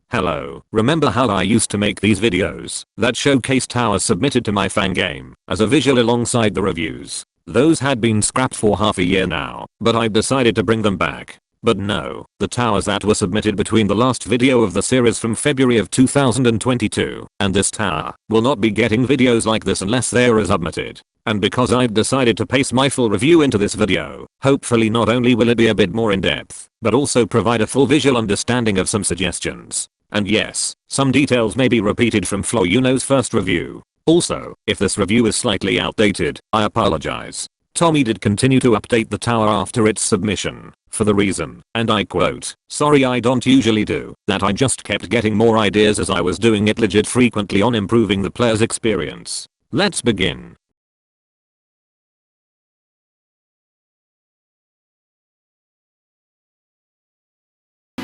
Hello, remember how I used to make these videos that showcase towers submitted to my fan game as a visual alongside the reviews? Those had been scrapped for half a year now, but I decided to bring them back. But no, the towers that were submitted between the last video of the series from February of 2022 and this tower will not be getting videos like this unless they are submitted. And because I've decided to paste my full review into this video, hopefully not only will it be a bit more in depth, but also provide a full visual understanding of some suggestions. And yes, some details may be repeated from Flo first review. Also, if this review is slightly outdated, I apologize. Tommy did continue to update the tower after its submission, for the reason, and I quote, "Sorry, I don't usually do that, I just kept getting more ideas as I was doing it legit frequently on improving the player's experience." Let's begin.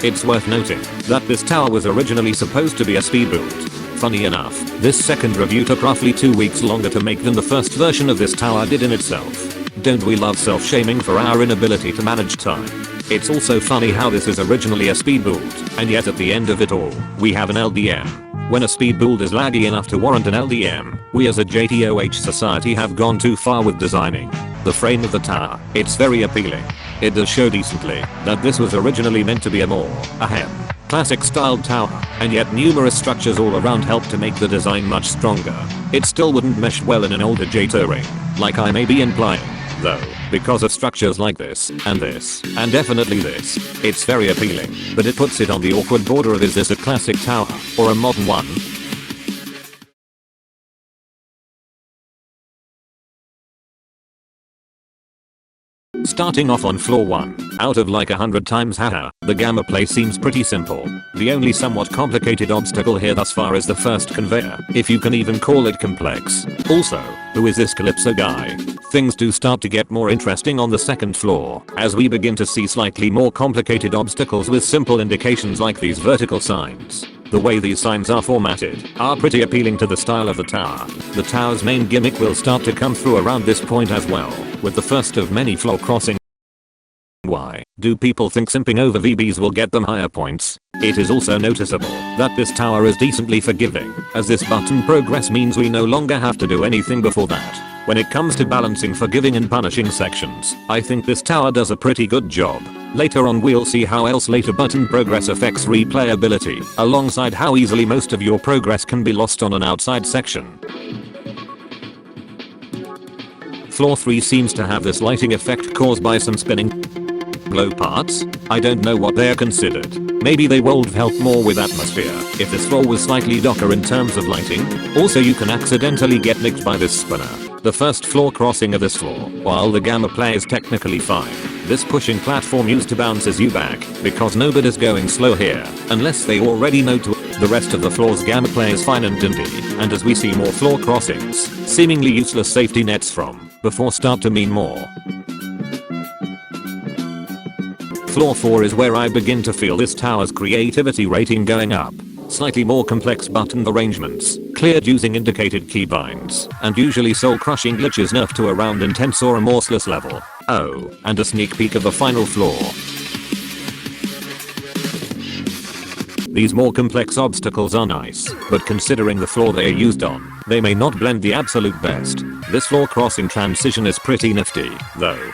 It's worth noting that this tower was originally supposed to be a speed build. Funny enough, this second review took roughly 2 weeks longer to make than the first version of this tower did in itself. Don't we love self-shaming for our inability to manage time? It's also funny how this is originally a speed build, and yet at the end of it all, we have an LDM. When a speed build is laggy enough to warrant an LDM, we as a BeatJToH society have gone too far with designing the frame of the tower. It's very appealing. It does show decently that this was originally meant to be a classic style tower, and yet numerous structures all around help to make the design much stronger. It still wouldn't mesh well in an older JTO ring, like I may be implying, though, because of structures like this, and definitely this. It's very appealing, but it puts it on the awkward border of, is this a classic tower, or a modern one? Starting off on floor 1, out of like 100 times haha, the gamma play seems pretty simple. The only somewhat complicated obstacle here thus far is the first conveyor, if you can even call it complex. Also, who is this Calypso guy? Things do start to get more interesting on the second floor, as we begin to see slightly more complicated obstacles with simple indications like these vertical signs. The way these signs are formatted are pretty appealing to the style of the tower. The tower's main gimmick will start to come through around this point as well, with the first of many floor crossing. Why do people think simping over VBs will get them higher points? It is also noticeable that this tower is decently forgiving, as this button progress means we no longer have to do anything before that. When it comes to balancing forgiving and punishing sections, I think this tower does a pretty good job. Later on we'll see how else later button progress affects replayability, alongside how easily most of your progress can be lost on an outside section. Floor 3 seems to have this lighting effect caused by some spinning glow parts. I don't know what they're considered. Maybe they would have helped more with atmosphere if this floor was slightly darker in terms of lighting. Also, you can accidentally get nicked by this spinner. The first floor crossing of this floor, while the gamma play is technically fine, this pushing platform used to bounces you back, because nobody's going slow here, unless they already know to. The rest of the floor's gamma play is fine and dingy, and as we see more floor crossings, seemingly useless safety nets from before start to mean more. Floor 4 is where I begin to feel this tower's creativity rating going up. Slightly more complex button arrangements, cleared using indicated keybinds, and usually soul-crushing glitches nerfed to around intense or remorseless level. Oh, and a sneak peek of the final floor. These more complex obstacles are nice, but considering the floor they are used on, they may not blend the absolute best. This floor crossing transition is pretty nifty, though.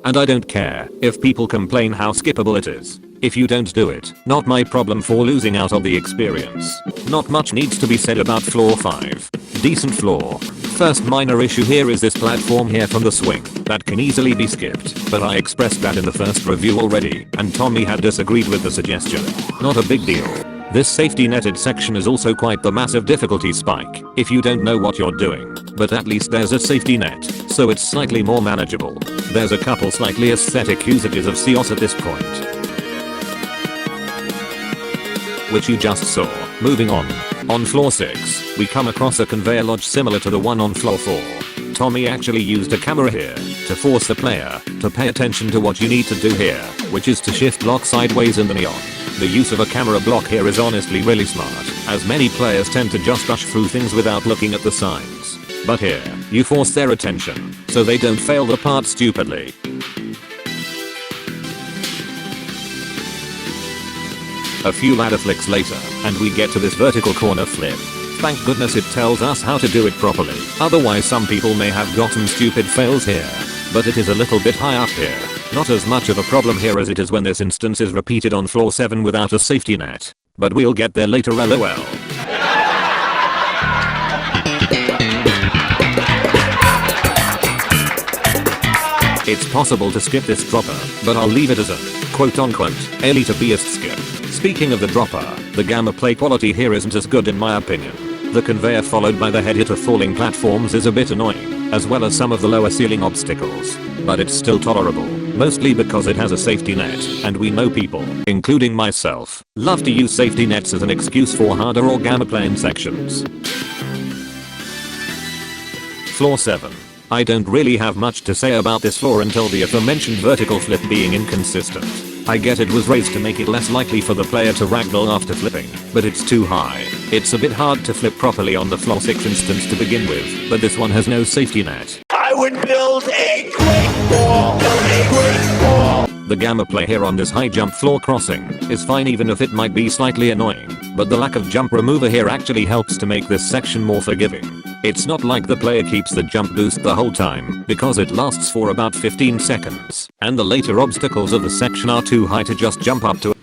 And I don't care if people complain how skippable it is. If you don't do it, not my problem for losing out on the experience. Not much needs to be said about floor 5. Decent floor. First minor issue here is this platform here from the swing that can easily be skipped, but I expressed that in the first review already, and Tommy had disagreed with the suggestion. Not a big deal. This safety netted section is also quite the massive difficulty spike if you don't know what you're doing, but at least there's a safety net, so it's slightly more manageable. There's a couple slightly aesthetic usages of COS at this point, which you just saw. Moving on. On floor 6, we come across a conveyor lodge similar to the one on floor 4. Tommy actually used a camera here to force the player to pay attention to what you need to do here, which is to shift block sideways in the neon. The use of a camera block here is honestly really smart, as many players tend to just rush through things without looking at the signs. But here, you force their attention, so they don't fail the part stupidly. A few ladder flicks later, and we get to this vertical corner flip. Thank goodness it tells us how to do it properly, otherwise some people may have gotten stupid fails here. But it is a little bit high up here. Not as much of a problem here as it is when this instance is repeated on floor 7 without a safety net. But we'll get there later, lol. It's possible to skip this dropper, but I'll leave it as a quote-unquote elite-beast skip. Speaking of the dropper, the gamma play quality here isn't as good in my opinion. The conveyor followed by the head hit of falling platforms is a bit annoying, as well as some of the lower ceiling obstacles. But it's still tolerable, mostly because it has a safety net, and we know people, including myself, love to use safety nets as an excuse for harder or gamma plane sections. Floor 7. I don't really have much to say about this floor until the aforementioned vertical flip being inconsistent. I get it was raised to make it less likely for the player to ragdoll after flipping, but it's too high. It's a bit hard to flip properly on the floor 6 instance to begin with, but this one has no safety net. I would build a great wall, The gamma play here on this high jump floor crossing is fine even if it might be slightly annoying, but the lack of jump remover here actually helps to make this section more forgiving. It's not like the player keeps the jump boost the whole time, because it lasts for about 15 seconds, and the later obstacles of the section are too high to just jump up to.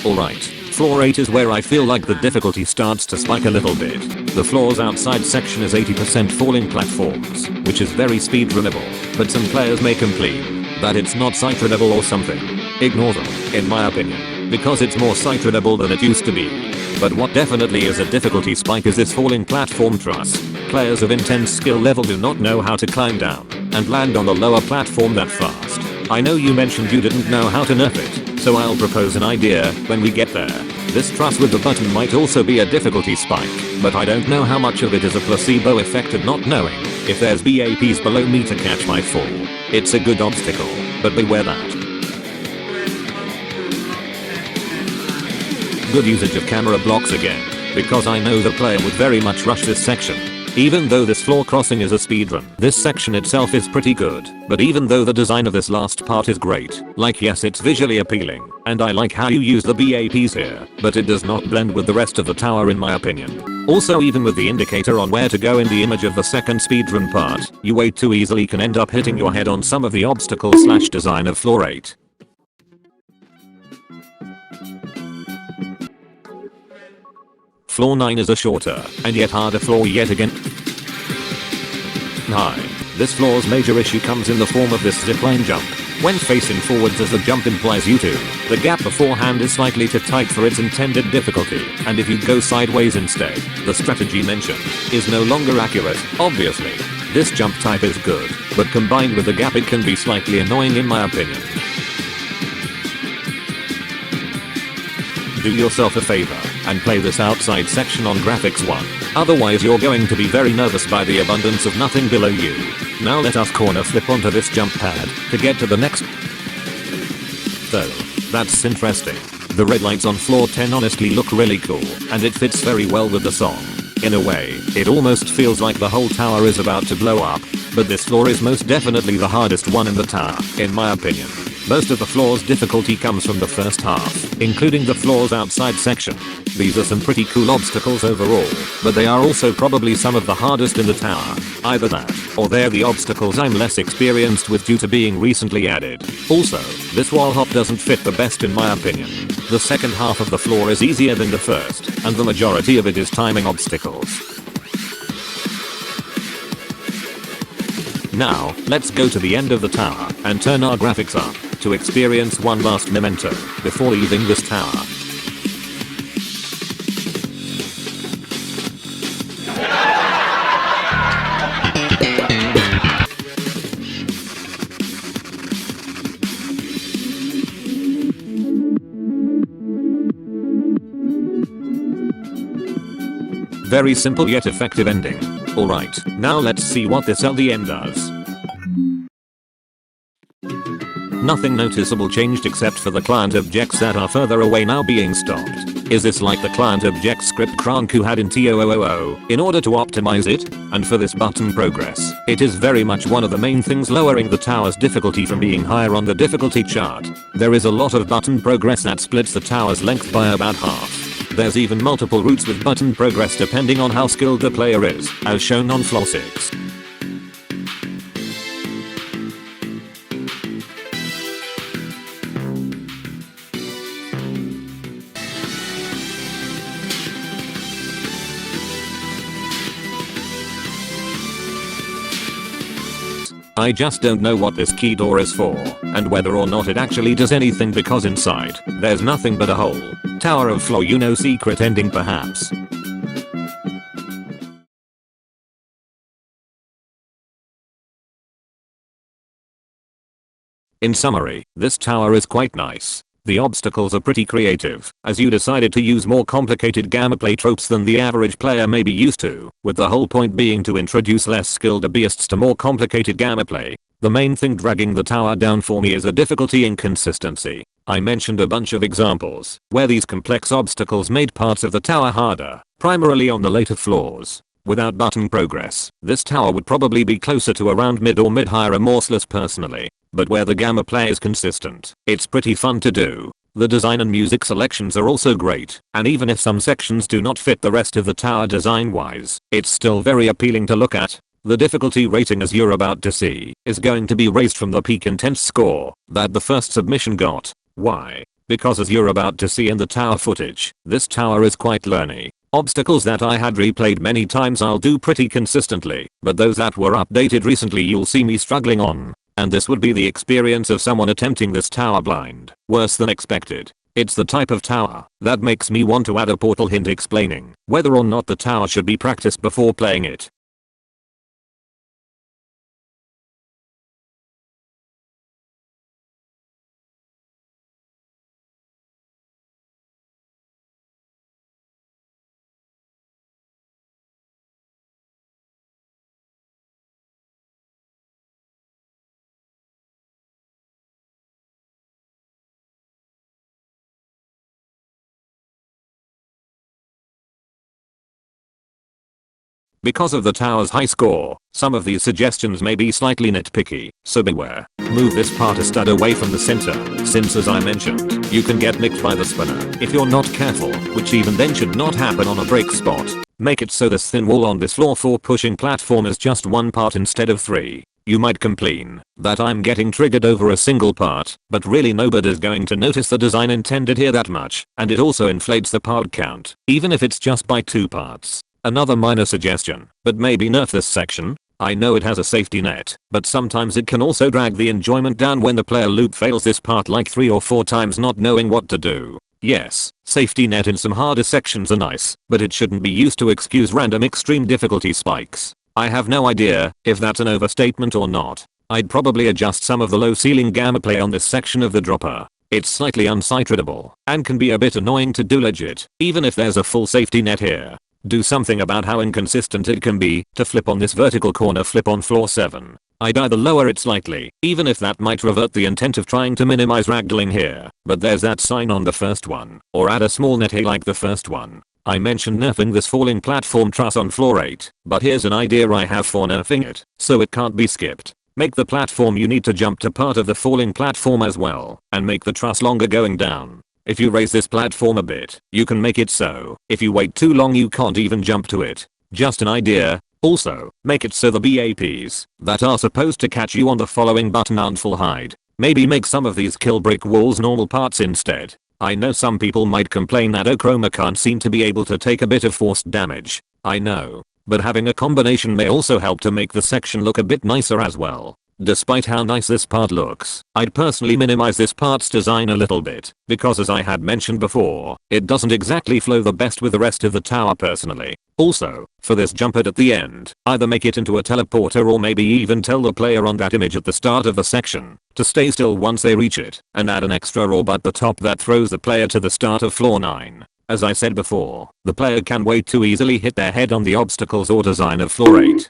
Alright, floor 8 is where I feel like the difficulty starts to spike a little bit. The floor's outside section is 80% falling platforms, which is very speedrunnable, but some players may complain that it's not sightrunnable or something. Ignore them, in my opinion, because it's more sightrunnable than it used to be. But what definitely is a difficulty spike is this falling platform truss. Players of intense skill level do not know how to climb down and land on the lower platform that fast. I know you mentioned you didn't know how to nerf it, so I'll propose an idea when we get there. This truss with the button might also be a difficulty spike, but I don't know how much of it is a placebo effect of not knowing if there's BAPs below me to catch my fall. It's a good obstacle, but beware that. Good usage of camera blocks again, because I know the player would very much rush this section. Even though this floor crossing is a speedrun, this section itself is pretty good, but even though the design of this last part is great, like yes it's visually appealing, and I like how you use the BAPs here, but it does not blend with the rest of the tower in my opinion. Also even with the indicator on where to go in the image of the second speedrun part, you way too easily can end up hitting your head on some of the obstacles/design of floor 8. Floor 9 is a shorter, and yet harder floor yet again. Hi. This floor's major issue comes in the form of this zipline jump. When facing forwards as the jump implies you to, the gap beforehand is slightly too tight for its intended difficulty, and if you go sideways instead, the strategy mentioned is no longer accurate, obviously. This jump type is good, but combined with the gap it can be slightly annoying in my opinion. Do yourself a favor and play this outside section on graphics 1. Otherwise you're going to be very nervous by the abundance of nothing below you. Now let us corner flip onto this jump pad to get to the next. So, that's interesting. The red lights on floor 10 honestly look really cool, and it fits very well with the song. In a way, it almost feels like the whole tower is about to blow up, but this floor is most definitely the hardest one in the tower, in my opinion. Most of the floor's difficulty comes from the first half, including the floor's outside section. These are some pretty cool obstacles overall, but they are also probably some of the hardest in the tower. Either that, or they're the obstacles I'm less experienced with due to being recently added. Also, this wall hop doesn't fit the best in my opinion. The second half of the floor is easier than the first, and the majority of it is timing obstacles. Now, let's go to the end of the tower and turn our graphics up to experience one last memento before leaving this tower. Very simple yet effective ending. Alright, now let's see what this LDN does. Nothing noticeable changed except for the client objects that are further away now being stopped. Is this like the client object script Kranku had in TOOOO in order to optimize it? And for this button progress, it is very much one of the main things lowering the tower's difficulty from being higher on the difficulty chart. There is a lot of button progress that splits the tower's length by about half. There's even multiple routes with button progress depending on how skilled the player is, as shown on floor 6. I just don't know what this key door is for, and whether or not it actually does anything because inside, there's nothing but a hole. Tower of Floor, you know, secret ending perhaps. In summary, this tower is quite nice. The obstacles are pretty creative, as you decided to use more complicated gameplay tropes than the average player may be used to, with the whole point being to introduce less skilled beasts to more complicated gameplay. The main thing dragging the tower down for me is a difficulty inconsistency. I mentioned a bunch of examples, where these complex obstacles made parts of the tower harder, primarily on the later floors. Without button progress, this tower would probably be closer to around mid or mid-higher remorseless personally. But where the gameplay is consistent, it's pretty fun to do. The design and music selections are also great, and even if some sections do not fit the rest of the tower design-wise, it's still very appealing to look at. The difficulty rating, as you're about to see, is going to be raised from the peak intense score that the first submission got. Why? Because as you're about to see in the tower footage, this tower is quite learny. Obstacles that I had replayed many times I'll do pretty consistently, but those that were updated recently you'll see me struggling on. And this would be the experience of someone attempting this tower blind, worse than expected. It's the type of tower that makes me want to add a portal hint explaining whether or not the tower should be practiced before playing it. Because of the tower's high score, some of these suggestions may be slightly nitpicky, so beware. Move this part a stud away from the center, since as I mentioned, you can get nicked by the spinner if you're not careful, which even then should not happen on a break spot. Make it so this thin wall on this floor for pushing platform is just one part instead of 3. You might complain that I'm getting triggered over a single part, but really nobody's going to notice the design intended here that much, and it also inflates the part count, even if it's just by 2 parts. Another minor suggestion, but maybe nerf this section. I know it has a safety net, but sometimes it can also drag the enjoyment down when the player loop fails this part like 3 or 4 times not knowing what to do. Yes, safety net in some harder sections are nice, but it shouldn't be used to excuse random extreme difficulty spikes. I have no idea if that's an overstatement or not. I'd probably adjust some of the low ceiling gameplay on this section of the dropper. It's slightly unsight readable, and can be a bit annoying to do legit, even if there's a full safety net here. Do something about how inconsistent it can be to flip on this vertical corner flip on floor 7. I'd either lower it slightly, even if that might revert the intent of trying to minimize ragdolling here, but there's that sign on the first one, or add a small net here like the first one. I mentioned nerfing this falling platform truss on floor 8, but here's an idea I have for nerfing it, so it can't be skipped. Make the platform you need to jump to part of the falling platform as well, and make the truss longer going down. If you raise this platform a bit, you can make it so if you wait too long you can't even jump to it. Just an idea. Also, make it so the BAPs that are supposed to catch you on the following button aren't full hide. Maybe make some of these kill brick walls normal parts instead. I know some people might complain that Ochroma can't seem to be able to take a bit of forced damage. I know, but having a combination may also help to make the section look a bit nicer as well. Despite how nice this part looks, I'd personally minimize this part's design a little bit, because as I had mentioned before, it doesn't exactly flow the best with the rest of the tower personally. Also, for this jump at the end, either make it into a teleporter or maybe even tell the player on that image at the start of the section to stay still once they reach it, and add an extra orb at the top that throws the player to the start of floor 9. As I said before, the player can way too easily hit their head on the obstacles or design of floor 8.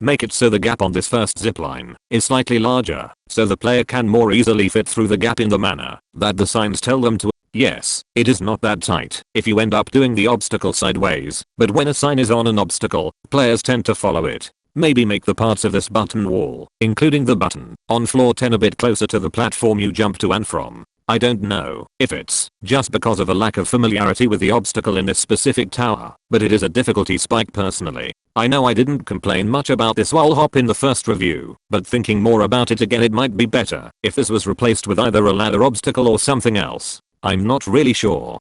Make it so the gap on this first zipline is slightly larger, so the player can more easily fit through the gap in the manner that the signs tell them to. Yes, it is not that tight if you end up doing the obstacle sideways, but when a sign is on an obstacle, players tend to follow it. Maybe make the parts of this button wall, including the button on floor 10, a bit closer to the platform you jump to and from. I don't know if it's just because of a lack of familiarity with the obstacle in this specific tower, but it is a difficulty spike personally. I know I didn't complain much about this wall hop in the first review, but thinking more about it again, it might be better if this was replaced with either a ladder obstacle or something else. I'm not really sure.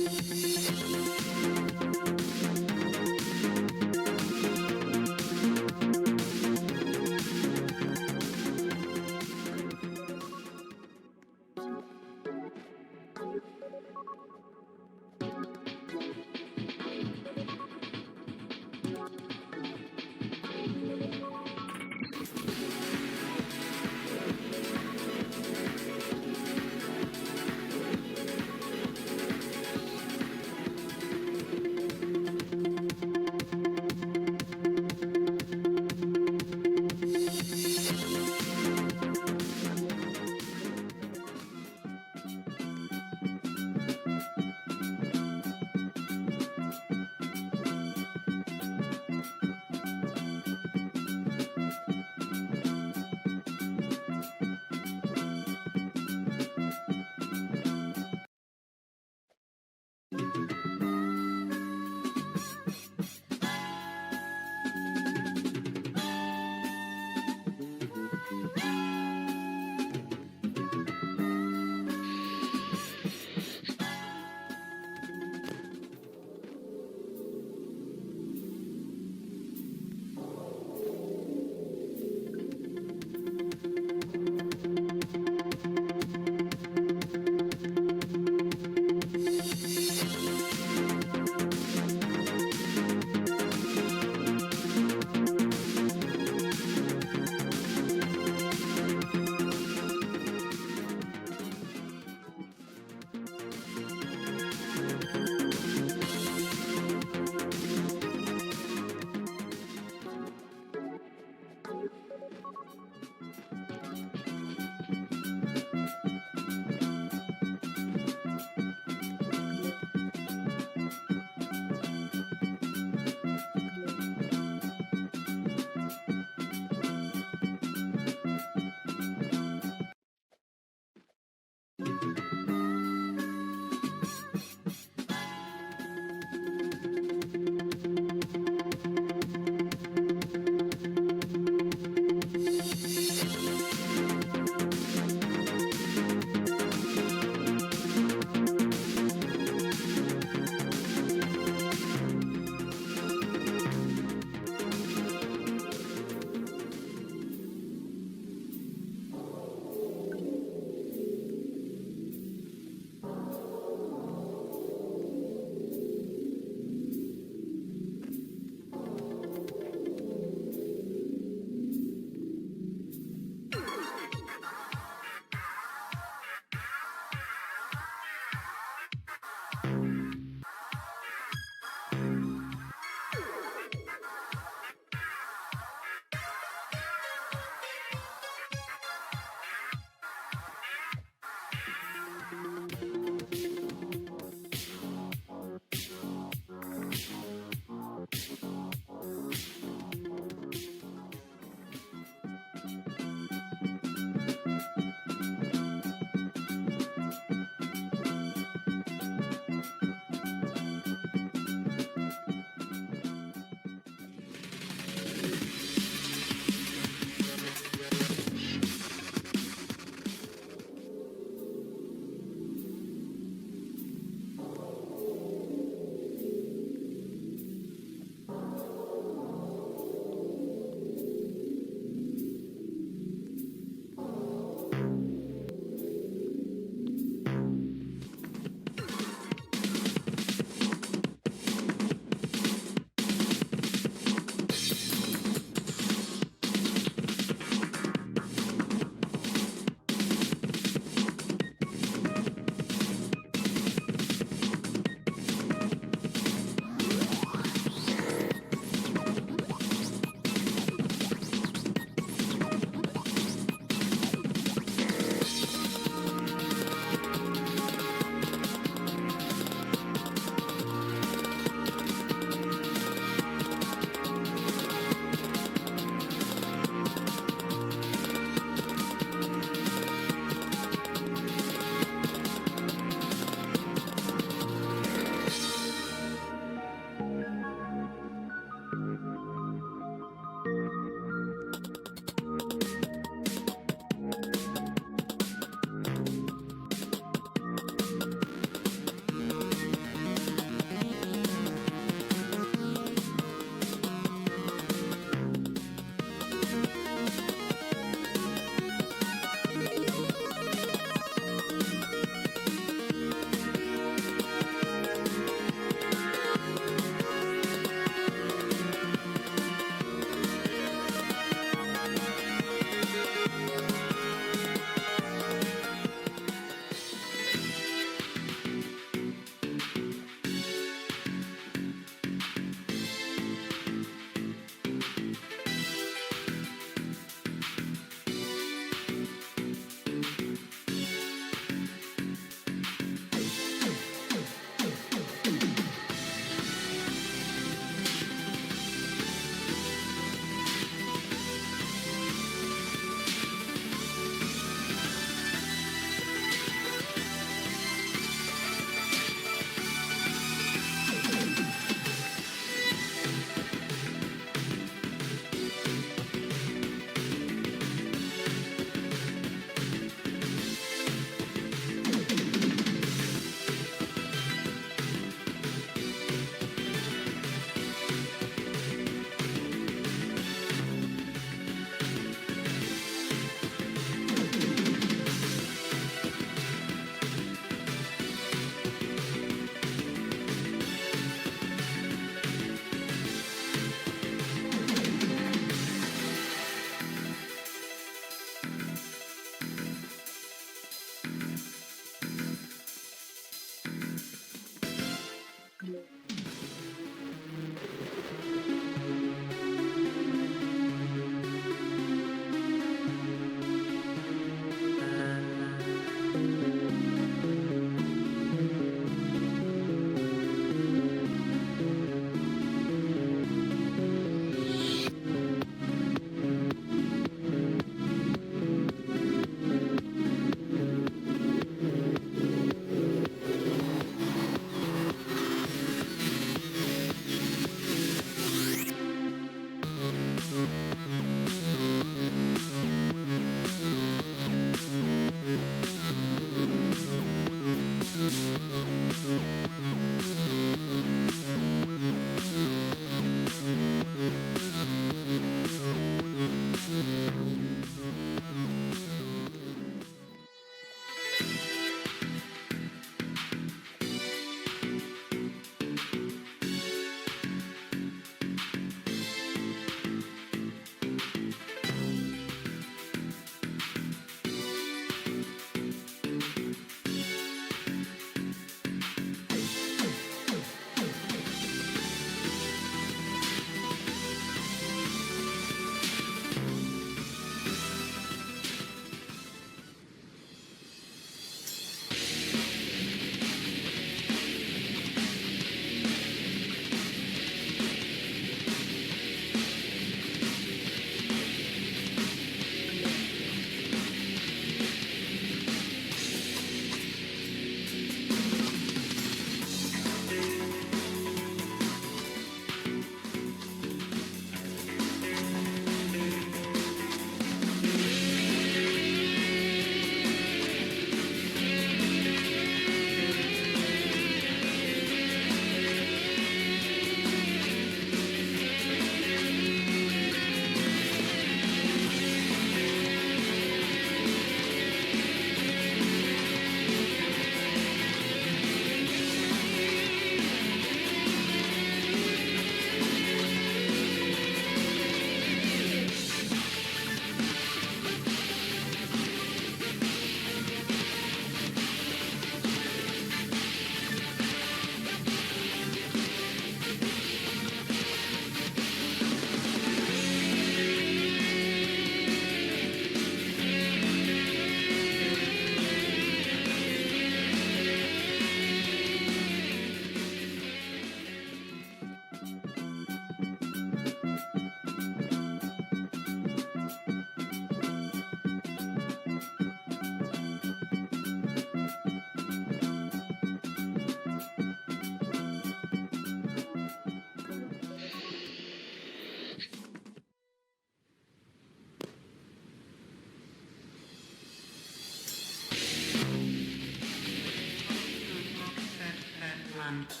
done.